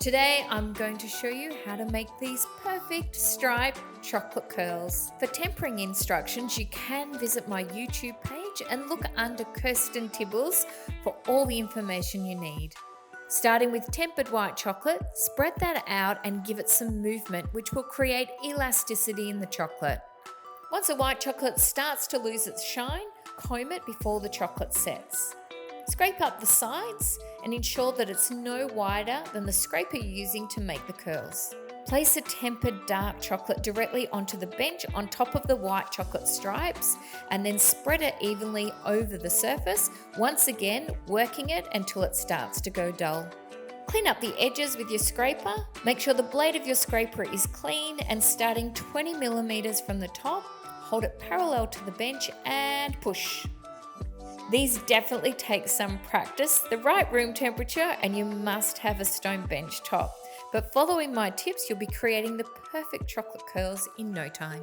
Today I'm going to show you how to make these perfect striped chocolate curls. For tempering instructions, you can visit my YouTube page and look under Kirsten Tibballs for all the information you need. Starting with tempered white chocolate, spread that out and give it some movement, which will create elasticity in the chocolate. Once the white chocolate starts to lose its shine, comb it before the chocolate sets. Scrape up the sides and ensure that it's no wider than the scraper you're using to make the curls. Place a tempered dark chocolate directly onto the bench on top of the white chocolate stripes and then spread it evenly over the surface, once again working it until it starts to go dull. Clean up the edges with your scraper. Make sure the blade of your scraper is clean and starting 20 millimeters from the top, hold it parallel to the bench and push. These definitely take some practice, the right room temperature, and you must have a stone bench top. But following my tips, you'll be creating the perfect chocolate curls in no time.